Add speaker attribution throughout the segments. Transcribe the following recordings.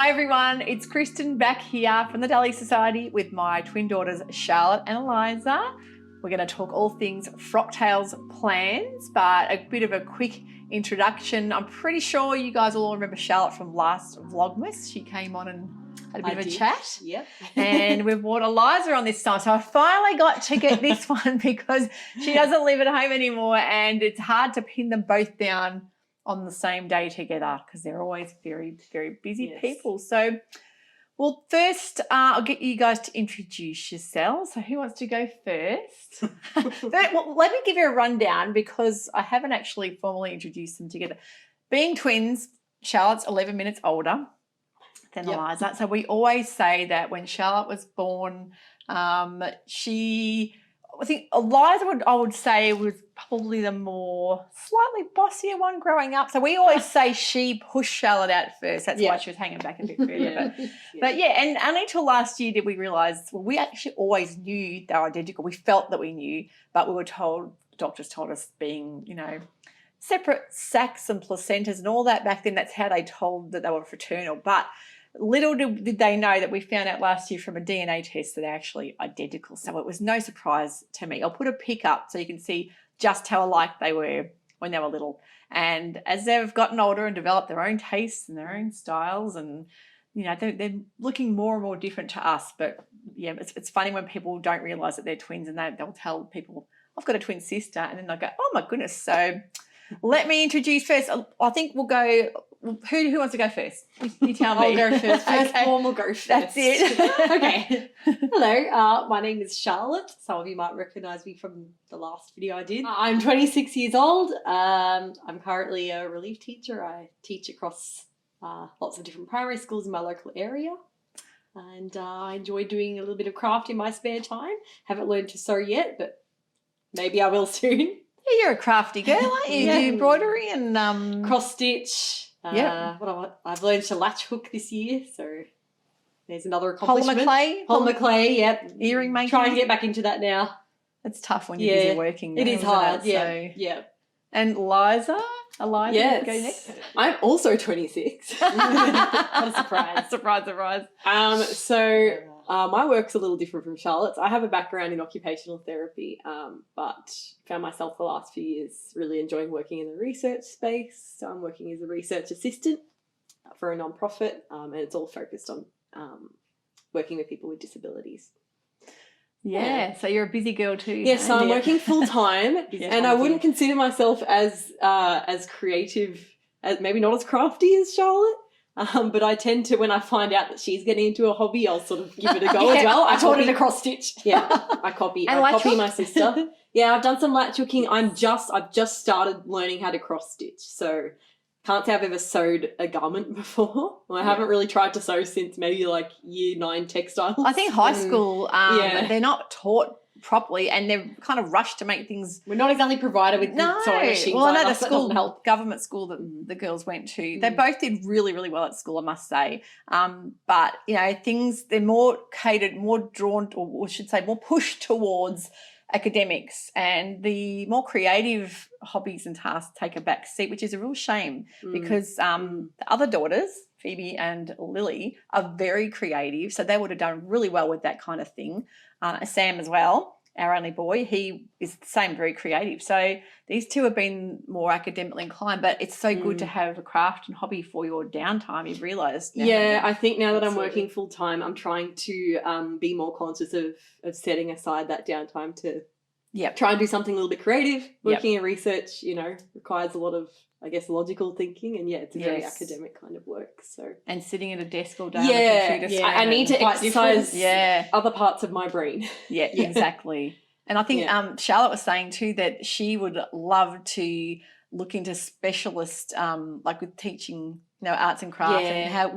Speaker 1: Hi everyone, it's Kristen back here from the Daily Society with my twin daughters Charlotte and Eliza. We're going to talk all things Frocktails Plans, but a bit of a quick introduction. I'm pretty sure you guys will all remember Charlotte from last Vlogmas. She came on and had a bit of a chat.
Speaker 2: Yep.
Speaker 1: And we've brought Eliza on this time. So I finally got to get this one because she doesn't live at home anymore and it's hard to pin them both down on the same day together because they're always very, very busy people. So, well, first I'll get you guys to introduce yourselves. So who wants to go first? Well, let me give you a rundown because I haven't actually formally introduced them together. Being twins, Charlotte's 11 minutes older than Eliza. So we always say that when Charlotte was born, I think Eliza I would say was probably the more slightly bossier one growing up. So we always say she pushed Charlotte out first. That's why she was hanging back a bit further. But and only till last year did we realise, well, we actually always knew they were identical. We felt that we knew, but we were told, doctors told us being, separate sacs and placentas and all that back then, that's how they told that they were fraternal. But little did they know that we found out last year from a DNA test that they're actually identical. So it was no surprise to me. I'll put a pic up so you can see just how alike they were when they were little. And as they've gotten older and developed their own tastes and their own styles and, they're looking more and more different to us. But, it's funny when people don't realise that they're twins and they'll tell people, I've got a twin sister, and then they'll go, oh, my goodness. So let me introduce first. I think we'll go – who wants to go first? You tell me.
Speaker 2: I'll go first. First form will go first.
Speaker 1: That's it.
Speaker 2: Okay. Hello, my name is Charlotte. Some of you might recognise me from the last video I did. I'm 26 years old. I'm currently a relief teacher. I teach across lots of different primary schools in my local area. And I enjoy doing a little bit of craft in my spare time. Haven't learned to sew yet, but maybe I will soon.
Speaker 1: Yeah, you're a crafty girl, aren't you? You do embroidery and
Speaker 2: cross stitch. I've learned to latch hook this year, so there's another accomplishment. Polymer clay, yep.
Speaker 1: Earring making.
Speaker 2: Try and get back into that now.
Speaker 1: It's tough when you're busy working.
Speaker 2: It is hard, yeah.
Speaker 1: And Eliza,
Speaker 2: yes.
Speaker 1: Go next.
Speaker 2: I'm also 26. What a surprise.
Speaker 1: Surprise.
Speaker 2: My work's a little different from Charlotte's. I have a background in occupational therapy, but found myself the last few years really enjoying working in the research space. So I'm working as a research assistant for a non-profit, and it's all focused on working with people with disabilities.
Speaker 1: Yeah, so you're a busy girl too.
Speaker 2: Yes, so I'm working full-time, and I wouldn't consider myself as creative, maybe not as crafty as Charlotte. But I tend to, when I find out that she's getting into a hobby, I'll sort of give it a go as well.
Speaker 1: I taught her to cross stitch.
Speaker 2: Yeah, I copy my sister. Yeah, I've done some latch hooking. I've just started learning how to cross stitch. So can't say I've ever sewed a garment before. I haven't really tried to sew since maybe like year 9 textiles.
Speaker 1: I think high school, they're not taught properly and they're kind of rushed to make things.
Speaker 2: We're not exactly provided with sewing machines.
Speaker 1: Well, I know the government school that the girls went to, they both did really, really well at school, I must say. But, things, they're more catered, more drawn, or I should say more pushed towards academics, and the more creative hobbies and tasks take a back seat, which is a real shame because the other daughters, Phoebe and Lily, are very creative, so they would have done really well with that kind of thing. Sam as well, our only boy, he is the same, very creative. So these two have been more academically inclined, but it's so good to have a craft and hobby for your downtime, you've realised.
Speaker 2: Yeah, I think now that I'm working full-time, I'm trying to be more conscious of setting aside that downtime to try and do something a little bit creative. Working in research, requires a lot of, I guess, logical thinking, and it's a very academic kind of work. So and
Speaker 1: sitting at a desk all day on a computer screen.
Speaker 2: I need to exercise other parts of my brain.
Speaker 1: Yeah, exactly. And I think Charlotte was saying too that she would love to look into specialist, like with teaching, arts and crafts, and how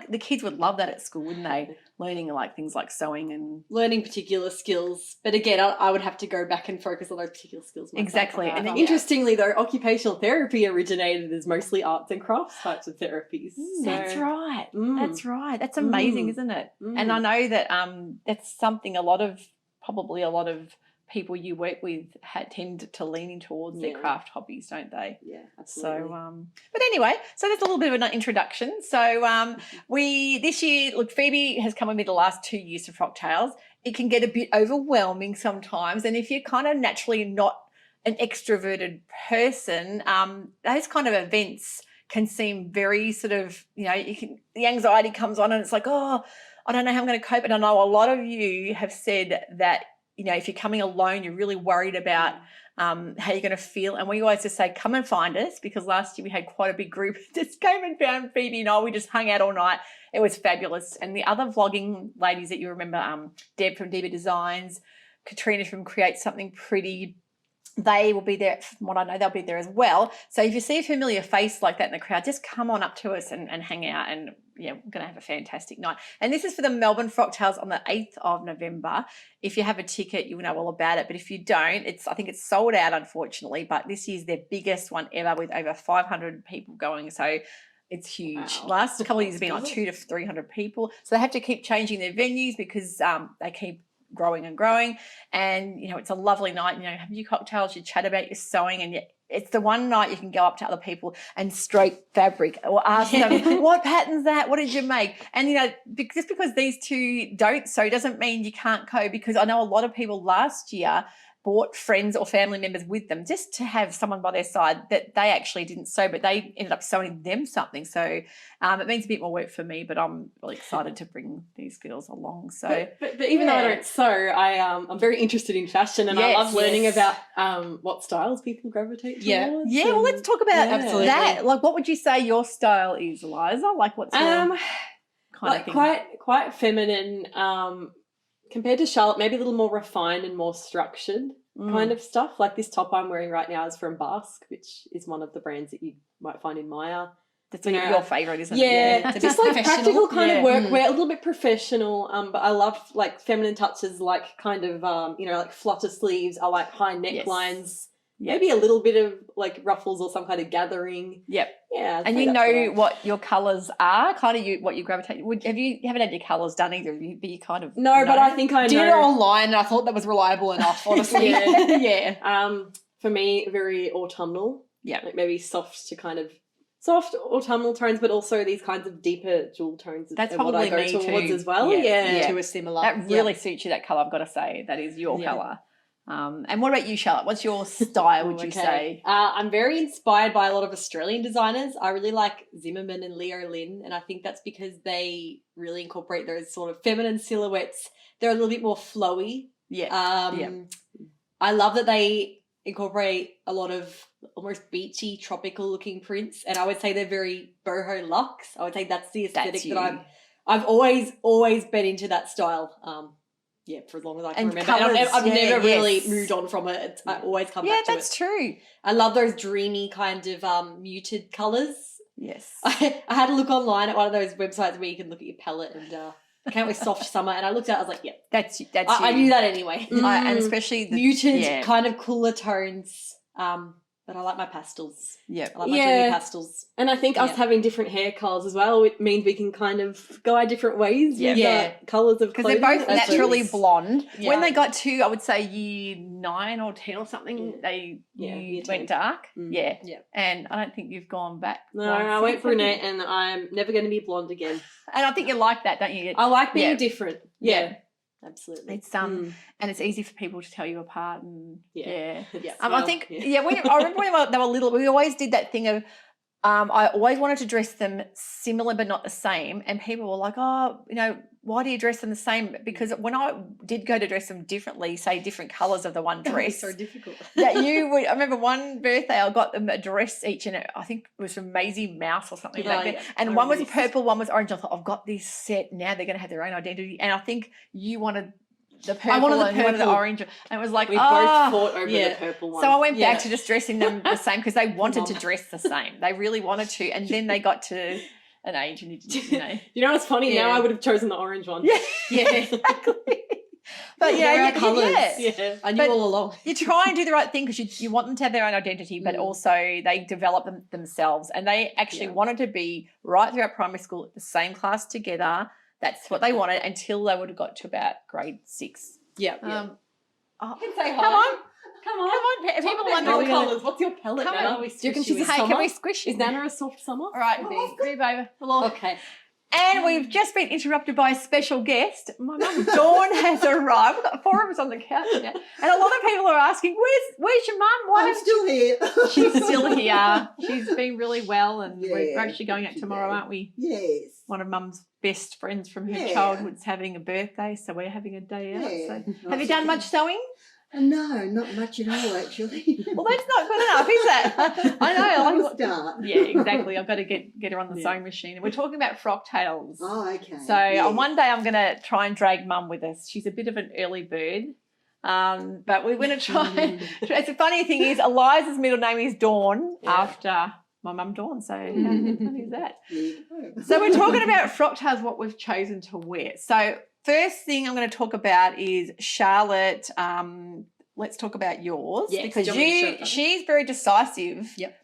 Speaker 1: the kids would love that at school, wouldn't they? Learning like things like sewing and
Speaker 2: learning particular skills. But again, I would have to go back and focus on those particular skills myself.
Speaker 1: Exactly.
Speaker 2: And then interestingly though, occupational therapy originated as mostly arts and crafts types of therapies.
Speaker 1: That's right. That's right. That's amazing, isn't it? And I know that that's something probably a lot of people you work with tend to lean towards their craft hobbies, don't they?
Speaker 2: Yeah, absolutely.
Speaker 1: So, but anyway, so that's a little bit of an introduction. So we this year, look, Phoebe has come with me the last 2 years to Frocktails. It can get a bit overwhelming sometimes, and if you're kind of naturally not an extroverted person, those kind of events can seem very sort of, the anxiety comes on and it's like, oh, I don't know how I'm going to cope. And I know a lot of you have said that, if you're coming alone, you're really worried about how you're going to feel. And we always just say, come and find us, because last year we had quite a big group just came and found Phoebe and I. We just hung out all night. It was fabulous. And the other vlogging ladies that you remember, Deb from Deba Designs, Katrina from Create Something Pretty, they will be there. From what I know, they'll be there as well. So if you see a familiar face like that in the crowd, just come on up to us and hang out. And we're going to have a fantastic night. And this is for the Melbourne Frocktails on the 8th of November. If you have a ticket, you'll know all about it. But if you don't, I think it's sold out, unfortunately. But this is their biggest one ever, with over 500 people going. So it's huge.
Speaker 2: Wow.
Speaker 1: Last couple of years have been like 200 to 300 people. So they have to keep changing their venues because they keep growing and growing. And, it's a lovely night. Have your cocktails, you chat about your sewing, and it's the one night you can go up to other people and stroke fabric or ask them, what pattern's that? What did you make? And, just because these two don't sew doesn't mean you can't cope, because I know a lot of people last year bought friends or family members with them just to have someone by their side that they actually didn't sew, but they ended up sewing them something. So it means a bit more work for me, but I'm really excited to bring these girls along. So,
Speaker 2: but even though I don't sew, I'm very interested in fashion, and I love learning about what styles people gravitate towards.
Speaker 1: Yeah. Well, let's talk about that. Like, what would you say your style is, Eliza? Like, what's your kind of thing?
Speaker 2: Quite feminine. Compared to Charlotte, maybe a little more refined and more structured kind of stuff. Like this top I'm wearing right now is from Basque, which is one of the brands that you might find in Maya.
Speaker 1: That's your favourite, isn't it?
Speaker 2: Yeah, it's just like practical kind of work. We're a little bit professional, but I love like feminine touches, like kind of, like flutter sleeves. I like high necklines. Maybe a little bit of like ruffles or some kind of gathering.
Speaker 1: Yep.
Speaker 2: Yeah.
Speaker 1: And you know what your colours are, kind of what you gravitate. You haven't had your colours done either, but you kind of
Speaker 2: No, but I think I know.
Speaker 1: Did it online, and I thought that was reliable enough, honestly.
Speaker 2: For me, very autumnal.
Speaker 1: Yeah.
Speaker 2: Like maybe soft autumnal tones, but also these kinds of deeper jewel tones.
Speaker 1: That's
Speaker 2: what
Speaker 1: probably
Speaker 2: I go
Speaker 1: me
Speaker 2: towards
Speaker 1: too.
Speaker 2: as well.
Speaker 1: Yeah.
Speaker 2: To a similar.
Speaker 1: That really suits you, that colour, I've got to say. That is your colour. And what about you, Charlotte? What's your style, would you say?
Speaker 2: I'm very inspired by a lot of Australian designers. I really like Zimmerman and Leo Lynn, and I think that's because they really incorporate those sort of feminine silhouettes. They're a little bit more flowy. I love that they incorporate a lot of almost beachy, tropical looking prints, and I would say they're very boho luxe. I would say that's the aesthetic that I've always been into that style. For as long as I can remember.
Speaker 1: Colours,
Speaker 2: and I've never really moved on from it. I always come back to it.
Speaker 1: Yeah, that's true.
Speaker 2: I love those dreamy kind of muted colours.
Speaker 1: Yes.
Speaker 2: I had a look online at one of those websites where you can look at your palette and I can't with soft summer, and I looked at it, I was like, that's you. I knew that anyway.
Speaker 1: And especially the
Speaker 2: muted kind of cooler tones. But I like my pastels.
Speaker 1: Yeah.
Speaker 2: I like my dreamy pastels. And I think us having different hair colours as well, it means we can kind of go our different ways with colours of clothing.
Speaker 1: Because they're both naturally blonde. Yeah. When they got to, I would say, year 9 or 10 or something, they went dark. Yeah. And I don't think you've gone back.
Speaker 2: No, I went brunette, and I'm never going to be blonde again.
Speaker 1: And I think you like that, don't you?
Speaker 2: I like being different. Yeah. Absolutely.
Speaker 1: It's and it's easy for people to tell you apart, and
Speaker 2: I
Speaker 1: think I remember when they were little, we always did that thing of I always wanted to dress them similar but not the same, and people were like, oh, why do you dress them the same? Because when I did go to dress them differently, say different colours of the one dress,
Speaker 2: it's so difficult.
Speaker 1: I remember one birthday I got them a dress each, and I think it was from Maisie Mouse or something like that. And one was purple, one was orange. I thought, I've got this set now. They're going to have their own identity. And I think you wanted the purple. I wanted the purple. And you wanted the orange. And it was like,
Speaker 2: we both fought over the purple one.
Speaker 1: So I went back to just dressing them the same, because they wanted to dress the same. They really wanted to. And then they got to an age, and
Speaker 2: you know what's funny? Now I would have chosen the orange one.
Speaker 1: Yeah, exactly. But
Speaker 2: I knew all along.
Speaker 1: You try and do the right thing, because you want them to have their own identity, but also they develop them themselves, and they actually wanted to be right throughout primary school, the same class together. That's what they wanted until they would have got to about grade 6. Oh,
Speaker 2: You can say hi.
Speaker 1: come on.
Speaker 2: Come on.
Speaker 1: Come on. People
Speaker 2: Talk about
Speaker 1: wonder
Speaker 2: your
Speaker 1: what
Speaker 2: colours. What's your palette,
Speaker 1: Come
Speaker 2: Nana?
Speaker 1: on.
Speaker 2: Do you
Speaker 1: Do
Speaker 2: reckon she's a
Speaker 1: Hey,
Speaker 2: summer?
Speaker 1: can we squish
Speaker 2: Is
Speaker 1: it?
Speaker 2: Nana a soft summer?
Speaker 1: All right, move over.
Speaker 2: Okay.
Speaker 1: And we've just been interrupted by a special guest. My mum Dawn has arrived. We've got 4 of us on the couch now. And a lot of people are asking, where's your mum? Why
Speaker 3: I'm still here.
Speaker 1: She's still here. She's been really well, and we're
Speaker 3: Yeah,
Speaker 1: actually going out tomorrow, aren't we?
Speaker 3: Yes.
Speaker 1: One of Mum's best friends from her
Speaker 3: Yeah.
Speaker 1: childhood's having a birthday, so we're having a day out.
Speaker 3: Yeah.
Speaker 1: So, have you done much sewing?
Speaker 3: No, not much at all, actually.
Speaker 1: Well, that's not good enough, is it? I know.
Speaker 3: I'll start.
Speaker 1: Yeah, exactly. I've got to get her on the sewing machine. And we're talking about Frocktails.
Speaker 3: Oh, okay.
Speaker 1: So on one day I'm going to try and drag Mum with us. She's a bit of an early bird. But we're going to try. It's a funny thing is Eliza's middle name is Dawn after my mum Dawn. So how funny is that? So we're talking about Frocktails, what we've chosen to wear. So first thing I'm going to talk about is Charlotte. Let's talk about yours because she's very decisive.
Speaker 2: Yep.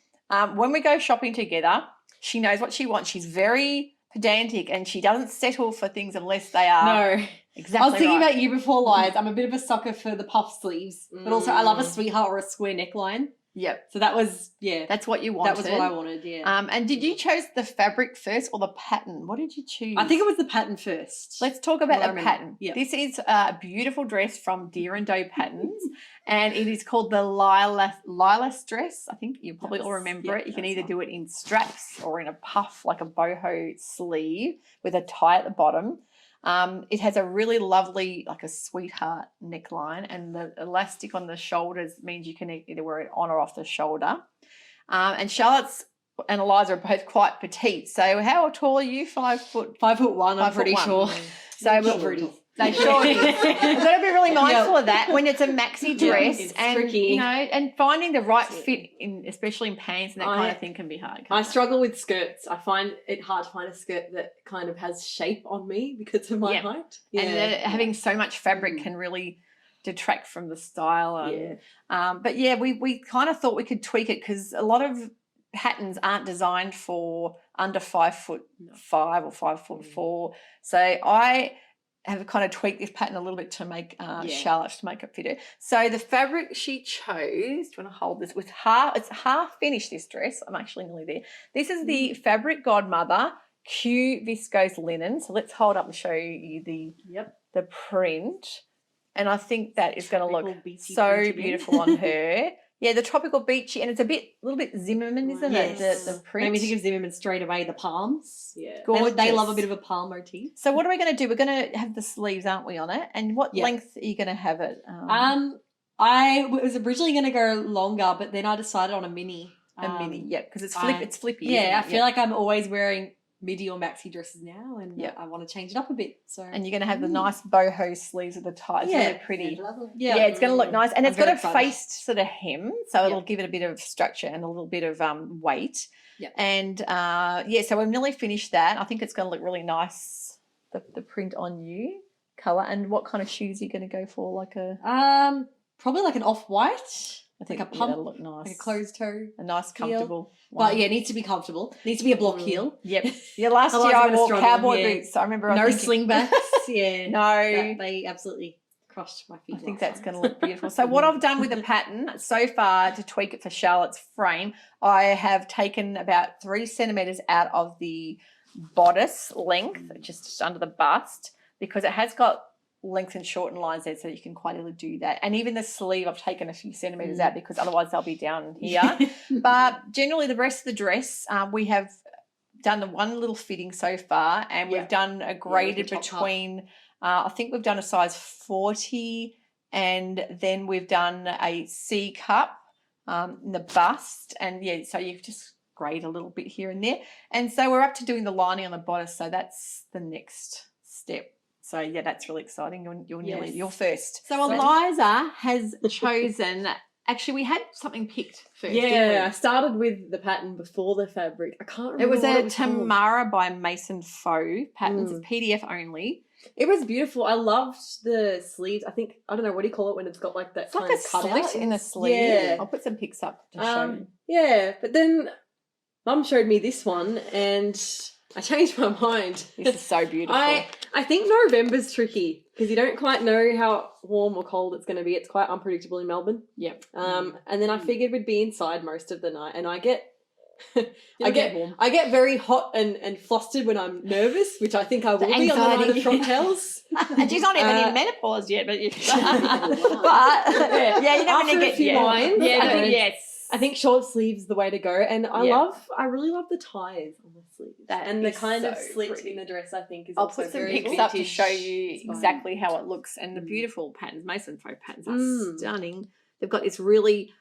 Speaker 1: When we go shopping together, she knows what she wants. She's very pedantic and she doesn't settle for things unless they are exactly
Speaker 2: I was thinking
Speaker 1: right.
Speaker 2: about you before, Liz. I'm a bit of a sucker for the puff sleeves, but also I love a sweetheart or a square neckline.
Speaker 1: Yep.
Speaker 2: So that was,
Speaker 1: that's what you wanted.
Speaker 2: That was what I wanted, yeah.
Speaker 1: And did you choose the fabric first or the pattern? What did you choose?
Speaker 2: I think it was the pattern first.
Speaker 1: Let's talk about the pattern.
Speaker 2: Yep.
Speaker 1: This is a beautiful dress from Deer and Doe Patterns, and it is called the Lilas dress. I think you probably all remember it. You can either do it in straps or in a puff, like a boho sleeve with a tie at the bottom. It has a really lovely, like a sweetheart neckline, and the elastic on the shoulders means you can either wear it on or off the shoulder. And Charlotte's and Eliza are both quite petite. So how tall are you? 5 foot?
Speaker 2: 5'1", I'm pretty sure.
Speaker 1: So they sure is. You've got to be really mindful of that when it's a maxi dress.
Speaker 2: It's
Speaker 1: and
Speaker 2: tricky.
Speaker 1: You know, and finding the right fit in, especially in pants and that kind of thing, can be hard.
Speaker 4: I struggle with skirts. I find it hard to find a skirt that kind of has shape on me because of my height. Yeah.
Speaker 1: And having so much fabric can really detract from the style. But yeah, we kind of thought we could tweak it because a lot of patterns aren't designed for under 5'5" or 5'4". So I have kind of tweaked this pattern a little bit to make Charlotte to make it fit her. So the fabric she chose, do you want to hold this? It's half finished, this dress. I'm actually nearly there. This is the Fabric Godmother Q viscose linen. So let's hold up and show you the print. And I think that is going to look so beautiful on her. Yeah, the tropical beachy, and it's a little bit Zimmerman, isn't it? The print.
Speaker 2: Made me think of Zimmerman straight away. The palms.
Speaker 4: Yeah,
Speaker 2: they love a bit of a palm motif.
Speaker 1: So what are we going to do? We're going to have the sleeves, aren't we, on it? And what length are you going to have it?
Speaker 2: I was originally going to go longer, but then I decided on a mini.
Speaker 1: Because it's flippy.
Speaker 2: Yeah, I feel like I'm always wearing midi or maxi dresses now, and I want to change it up a bit. So
Speaker 1: and you're going to have the nice boho sleeves with the tie. It's really pretty.
Speaker 2: Yeah,
Speaker 1: it's going to look nice, and it's got a faced sort of hem, so it'll give it a bit of structure and a little bit of weight.
Speaker 2: Yeah,
Speaker 1: and so we've nearly finished that. I think it's going to look really nice. The print on you, color, and what kind of shoes are you going to go for? Like a
Speaker 2: probably like an off-white.
Speaker 1: I think
Speaker 2: like a pump,
Speaker 1: that'll look nice.
Speaker 2: like a closed toe,
Speaker 1: a nice comfortable
Speaker 2: one. But yeah, it needs to be comfortable. It needs to be a block heel.
Speaker 1: Yep. Yeah, last year I wore cowboy boots. I remember
Speaker 2: no slingbacks. Yeah,
Speaker 1: no,
Speaker 2: they absolutely crushed my feet.
Speaker 1: I think that's going to look beautiful. So what I've done with the pattern so far to tweak it for Charlotte's frame, I have taken about 3 centimeters out of the bodice length, just under the bust, because it has got length and shorten lines there, so you can quite easily do that. And even the sleeve, I've taken a few centimeters out because otherwise they'll be down here. But generally the rest of the dress, we have done the one little fitting so far, and we've done a graded between, I think we've done a size 40, and then we've done a C cup in the bust, and so you just grade a little bit here and there. And so we're up to doing the lining on the bodice, so that's the next step. So yeah, that's really exciting. You're first. So Eliza has chosen. Actually, we had something picked first.
Speaker 4: Yeah, I started with the pattern before the fabric. I can't remember.
Speaker 1: It was
Speaker 4: what
Speaker 1: a Tamara by Mason Faux patterns. It's PDF only.
Speaker 4: It was beautiful. I loved the sleeves. I don't know, what do you call it when it's got like that
Speaker 1: it's
Speaker 4: kind
Speaker 1: like
Speaker 4: of
Speaker 1: a
Speaker 4: cutout
Speaker 1: slit in the sleeve.
Speaker 4: Yeah.
Speaker 1: I'll put some pics up to show you.
Speaker 4: Yeah, but then Mum showed me this one and I changed my mind.
Speaker 1: This is so beautiful.
Speaker 4: I think November's tricky. because you don't quite know how warm or cold it's going to be. It's quite unpredictable in Melbourne.
Speaker 1: Yep.
Speaker 4: And then I figured we'd be inside most of the night, and I get
Speaker 1: warm.
Speaker 4: I get very hot and flustered when I'm nervous, which I think I will be on the night of Frocktails.
Speaker 1: And she's not even in menopause yet, but you
Speaker 3: Wow.
Speaker 1: yeah, you don't want to
Speaker 4: After a
Speaker 1: get
Speaker 4: few wines,
Speaker 1: Yeah,
Speaker 4: I think-
Speaker 1: yes.
Speaker 4: I think short sleeves the way to go, and
Speaker 1: Yeah.
Speaker 4: I really love the ties on the sleeves,
Speaker 1: That
Speaker 4: and the
Speaker 1: is
Speaker 4: kind of
Speaker 1: so
Speaker 4: slit
Speaker 1: pretty.
Speaker 4: in the dress. I think is
Speaker 1: I'll
Speaker 4: also
Speaker 1: put some
Speaker 4: very
Speaker 1: pics up to
Speaker 4: vintage.
Speaker 1: show you
Speaker 4: It's fine.
Speaker 1: exactly how it looks, and the beautiful patterns. Mason folk patterns are
Speaker 4: Mm.
Speaker 1: stunning. They've got this really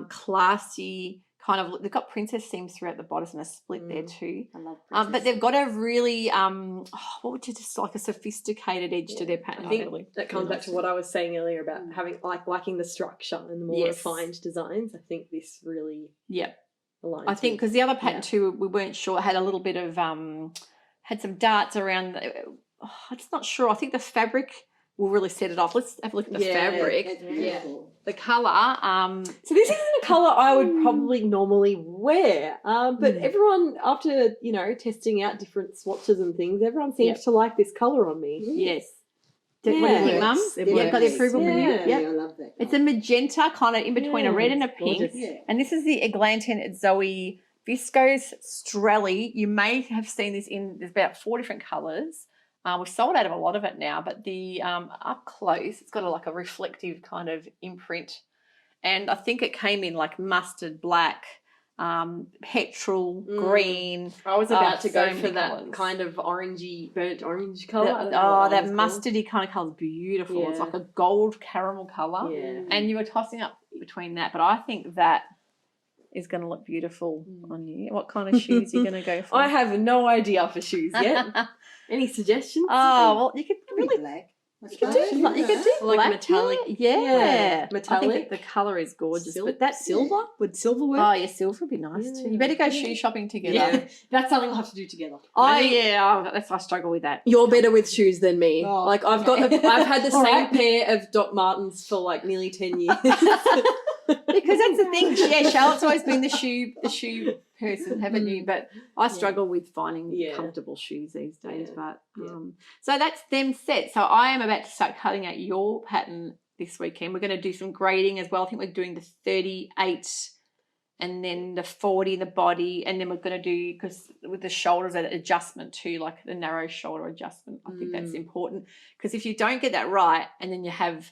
Speaker 1: classy kind of. They've got princess seams throughout the bodice and a split there too.
Speaker 3: I love
Speaker 1: But they've got a really what would you just like a sophisticated edge to their pattern.
Speaker 4: I think
Speaker 1: really.
Speaker 4: that comes back to what I was saying earlier about having liking the structure and the more
Speaker 1: Yes.
Speaker 4: refined designs. I think this really
Speaker 1: Yeah.
Speaker 4: aligns.
Speaker 1: I think
Speaker 4: with.
Speaker 1: because the other pattern too, we weren't sure, had a little bit of had some darts around. I'm just not sure. I think the fabric will really set it off. Let's have a look at the
Speaker 4: Yeah,
Speaker 1: fabric.
Speaker 3: It's beautiful.
Speaker 1: The colour.
Speaker 4: So this isn't a colour I would probably normally wear, but everyone, after testing out different swatches and things, everyone seems to like this colour on me.
Speaker 1: Yes.
Speaker 4: Yeah.
Speaker 1: What do you think, Mum?
Speaker 4: Works. It
Speaker 1: Yeah, got the
Speaker 4: works.
Speaker 1: approval from you?
Speaker 4: Yeah.
Speaker 1: Yep.
Speaker 3: I love that.
Speaker 1: It's a magenta kind of in between a
Speaker 4: Yeah,
Speaker 1: red and a
Speaker 4: it's
Speaker 1: pink.
Speaker 4: gorgeous.
Speaker 3: Yeah.
Speaker 1: And this is the Eglantin Zoe Viscose Strelly. You may have seen this there's about 4 different colours. We've sold out of a lot of it now, but the up close, it's got like a reflective kind of imprint. And I think it came in like mustard black, petrol green.
Speaker 4: I was about to
Speaker 1: so
Speaker 4: go
Speaker 1: many
Speaker 4: for that
Speaker 1: colours.
Speaker 4: kind of orangey, burnt orange colour. I don't know
Speaker 1: Oh,
Speaker 4: what
Speaker 1: that
Speaker 4: was called.
Speaker 1: mustardy kind of colour is beautiful. It's
Speaker 4: Yeah.
Speaker 1: like a gold caramel colour.
Speaker 4: Yeah.
Speaker 1: And you were tossing up between that, but I think that is going to look beautiful on you. What kind of shoes are you going to go for?
Speaker 4: I have no idea for shoes yet. Any suggestions?
Speaker 1: Oh, well, you could
Speaker 3: Really
Speaker 1: really
Speaker 3: black.
Speaker 1: you could do
Speaker 4: Like
Speaker 1: black,
Speaker 4: metallic.
Speaker 1: Yeah.
Speaker 4: Yeah,
Speaker 1: I
Speaker 4: metallic.
Speaker 1: think the colour is gorgeous.
Speaker 4: Sil-
Speaker 1: but that
Speaker 4: silver? Would silver work?
Speaker 1: Oh, yeah, silver would be nice too. You better go shoe shopping together.
Speaker 4: Yeah.
Speaker 2: That's something we'll have to do together.
Speaker 1: That's I struggle with that.
Speaker 4: You're better with shoes than me.
Speaker 2: Oh,
Speaker 4: like I've
Speaker 2: okay.
Speaker 4: I've had the
Speaker 2: All
Speaker 4: same
Speaker 2: right.
Speaker 4: pair of Doc Martens for like nearly 10 years.
Speaker 1: Because that's the thing. Yeah, Charlotte's always been the shoe person, haven't you? But I struggle with finding
Speaker 4: Yeah.
Speaker 1: comfortable shoes these days.
Speaker 4: Yeah.
Speaker 1: But
Speaker 4: Yeah.
Speaker 1: so that's them set. So I am about to start cutting out your pattern this weekend. We're going to do some grading as well. I think we're doing the 38 and then the 40 in the body, and then we're going to do, because with the shoulders, an adjustment too, like the narrow shoulder adjustment. I think that's important, because if you don't get that right and then you have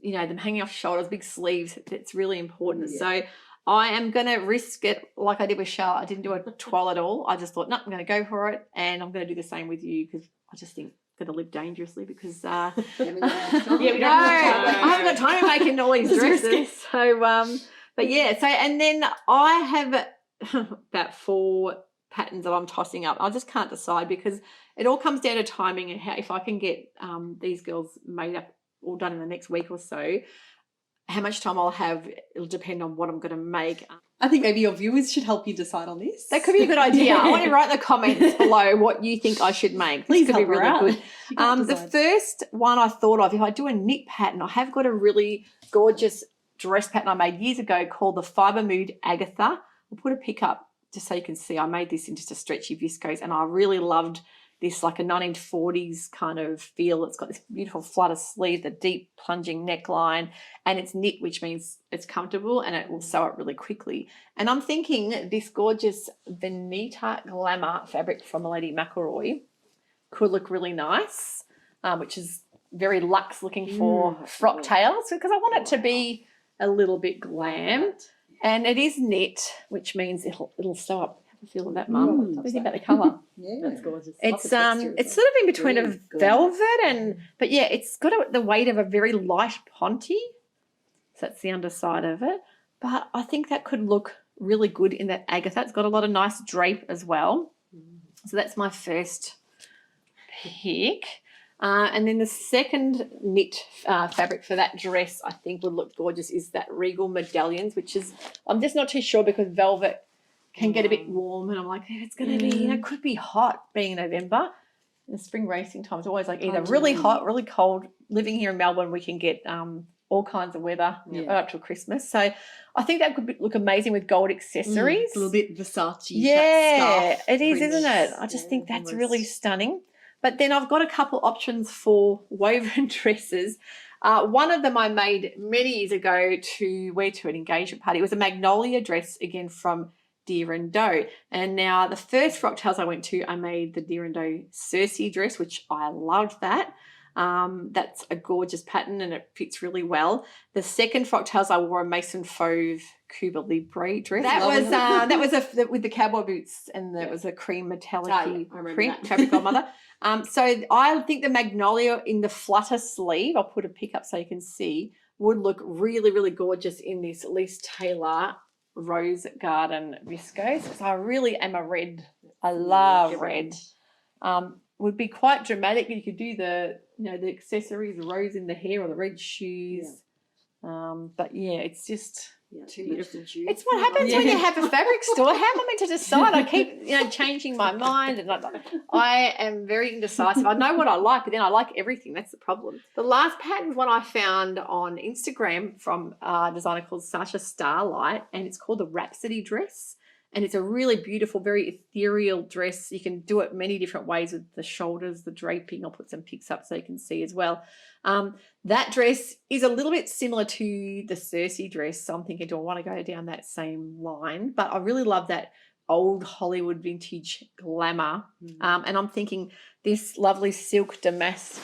Speaker 1: them hanging off shoulders, big sleeves, it's really important.
Speaker 3: Yeah.
Speaker 1: So I am going to risk it like I did with Charlotte. I didn't do a twirl at all. I just thought, no, I'm going to go for it, and I'm going to do the same with you, because I just think I'm going to live dangerously, because we don't I haven't got time to making all these dresses. So but yeah, so and then I have about 4 patterns that I'm tossing up. I just can't decide, because it all comes down to timing and how, if I can get these girls made up all done in the next week or so, how much time I'll have, it'll depend on what I'm going to make.
Speaker 2: I think maybe your viewers should help you decide on this.
Speaker 1: That could be a good idea. I want you to write in the comments below what you think I should make.
Speaker 2: Please
Speaker 1: This could be
Speaker 2: help her out.
Speaker 1: really good.
Speaker 2: She can't
Speaker 1: The
Speaker 2: decide.
Speaker 1: first one I thought of, if I do a knit pattern, I have got a really gorgeous dress pattern I made years ago called the Fibre Mood Agatha. I'll put a pic up just so you can see. I made this in just a stretchy viscose, and I really loved this, like a 1940s kind of feel. It's got this beautiful flutter sleeve, the deep plunging neckline, and it's knit, which means it's comfortable and it will sew up really quickly. And I'm thinking this gorgeous Veneta Glamour fabric from the Lady McElroy could look really nice, which is very luxe looking for Frocktails, because I want it to be a little bit glam. And it is knit, which means it'll sew up. Have a feel of that, Mum. What do you think about the colour?
Speaker 3: Yeah.
Speaker 4: That's gorgeous.
Speaker 1: It's it's sort of in between
Speaker 3: Really
Speaker 1: a
Speaker 3: good.
Speaker 1: velvet but yeah, it's got the weight of a very light ponte. So that's the underside of it. But I think that could look really good in that Agatha. It's got a lot of nice drape as well. So that's my first pick. And then the second knit fabric for that dress I think would look gorgeous is that Regal Medallions, which is, I'm just not too sure, because velvet can get a bit warm, and I'm like, it's going to be, it could be hot being in November. The spring racing time is always like either really hot, really cold. Living here in Melbourne, we can get all kinds of weather right up till Christmas. So I think that could look amazing with gold accessories.
Speaker 2: A little bit Versace.
Speaker 1: Yeah,
Speaker 2: that scarf
Speaker 1: it is,
Speaker 2: print.
Speaker 1: isn't it? I just think that's really stunning. But then I've got a couple options for woven dresses. One of them I made many years ago to wear to an engagement party. It was a magnolia dress, again, from Deer and Doe. And now the first Frocktails I went to, I made the Deer and Doe Cersei dress, which I loved that. That's a gorgeous pattern and it fits really well. The second Frocktails I wore a Mason Fauve Cuba Libre dress. That was with the cowboy boots, and that was a cream metallic print, Fabric Godmother. So I think the magnolia in the flutter sleeve, I'll put a pic up so you can see, would look really, really gorgeous in this Elise Taylor Rose Garden viscose, because I really am a red. I love red. Would be quite dramatic. You could do the accessories, the rose in the hair or the red shoes. But yeah, it's just
Speaker 3: too much to choose.
Speaker 1: It's what happens when you have a fabric store. How am I meant to decide? I keep changing my mind, and I am very indecisive. I know what I like, but then I like everything. That's the problem. The last pattern one I found on Instagram from a designer called Sasha Starlight, and it's called the Rhapsody dress. And it's a really beautiful, very ethereal dress. You can do it many different ways with the shoulders, the draping. I'll put some pics up so you can see as well. That dress is a little bit similar to the Cersei dress. So I'm thinking, do I want to go down that same line? But I really love that old Hollywood vintage glamour. And I'm thinking this lovely silk damask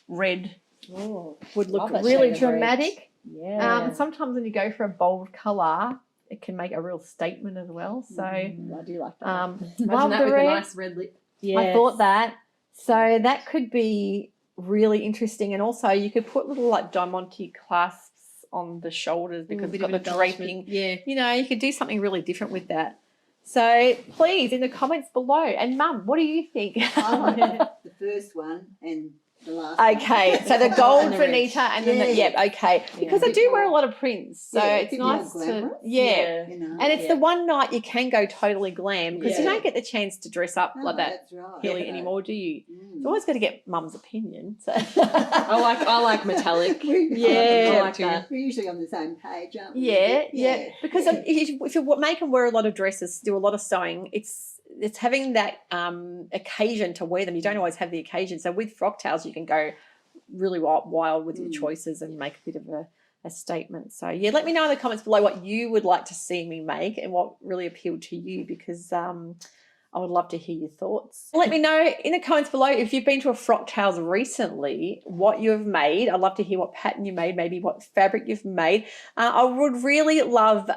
Speaker 1: red would look really dramatic.
Speaker 4: Yeah.
Speaker 1: Sometimes when you go for a bold colour, it can make a real statement as well. So
Speaker 4: I do like that.
Speaker 1: Love
Speaker 2: that
Speaker 1: the
Speaker 2: with
Speaker 1: red.
Speaker 2: a nice red lip.
Speaker 1: I thought that. So that could be really interesting. And also you could put little like diamante clasps on the shoulders because it's got the draping.
Speaker 2: Yeah.
Speaker 1: You could do something really different with that. So please, in the comments below. And Mum, what do you think?
Speaker 3: I like the first one and the last one.
Speaker 1: Okay, so the gold
Speaker 2: And the red.
Speaker 1: Veneta and then okay. Because I do wear a lot of prints, so it's nice to,
Speaker 3: glamorous. You know.
Speaker 1: And it's the one night you can go totally glam because you don't get the chance to dress up like that
Speaker 3: That's right.
Speaker 1: really anymore, do you?
Speaker 3: Mm.
Speaker 1: You've always got to get Mum's opinion. So.
Speaker 2: I like metallic.
Speaker 1: Yeah,
Speaker 2: I like that.
Speaker 3: We're usually on the same page, aren't we?
Speaker 1: Yeah. Because if you make and wear a lot of dresses, do a lot of sewing, it's having that occasion to wear them. You don't always have the occasion. So with Frocktails, you can go really wild with your choices and make a bit of a statement. So yeah, let me know in the comments below what you would like to see me make and what really appealed to you, because I would love to hear your thoughts. Let me know in the comments below if you've been to a Frocktails recently, what you've made. I'd love to hear what pattern you made, maybe what fabric you've made. I would really love,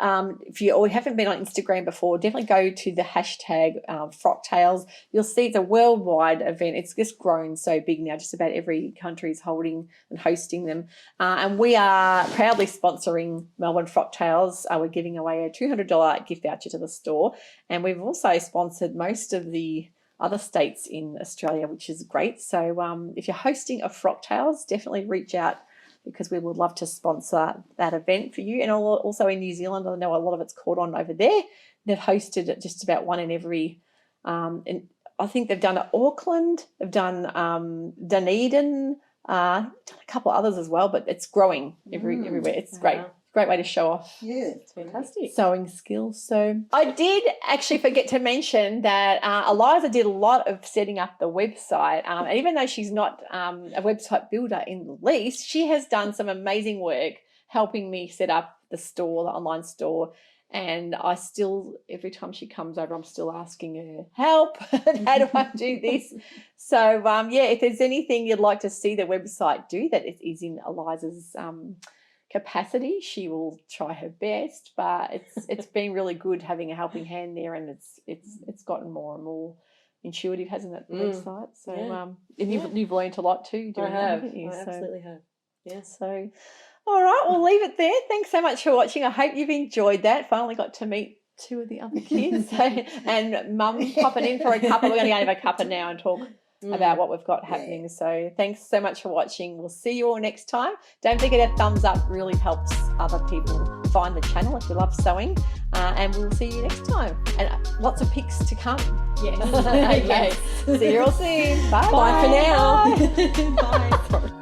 Speaker 1: if you haven't been on Instagram before, definitely go to the hashtag Frocktails. You'll see it's a worldwide event. It's just grown so big now. Just about every country is holding and hosting them. And we are proudly sponsoring Melbourne Frocktails. We're giving away a $200 gift voucher to the store. And we've also sponsored most of the other states in Australia, which is great. So if you're hosting a Frocktails, definitely reach out because we would love to sponsor that event for you. And also in New Zealand, I know a lot of it's caught on over there. They've hosted just about one in every, and I think they've done it Auckland, they've done Dunedin, done a couple of others as well, but it's growing everywhere. It's great. Great way to show off.
Speaker 3: Yeah,
Speaker 1: it's fantastic. Sewing skills. So I did actually forget to mention that Eliza did a lot of setting up the website. And even though she's not a website builder in the least, she has done some amazing work helping me set up the store, the online store. And I still, every time she comes over, I'm still asking her, help, how do I do this? So, if there's anything you'd like to see the website do that is in Eliza's capacity, she will try her best, but it's been really good having a helping hand there, and it's gotten more and more intuitive, hasn't it, the website? So and you've learned a lot too doing that, haven't you?
Speaker 4: I absolutely have. Yeah.
Speaker 1: So all right, we'll leave it there. Thanks so much for watching. I hope you've enjoyed that. Finally got to meet two of the other kids. And Mum popping in for a cuppa. We're going to go have a cuppa now and talk about what we've got happening. So thanks so much for watching. We'll see you all next time. Don't forget a thumbs up really helps other people find the channel if you love sewing. And we'll see you next time. And lots of pics to come.
Speaker 2: Yes.
Speaker 1: Okay. See you all soon. Bye.
Speaker 4: Bye for now.
Speaker 2: Bye.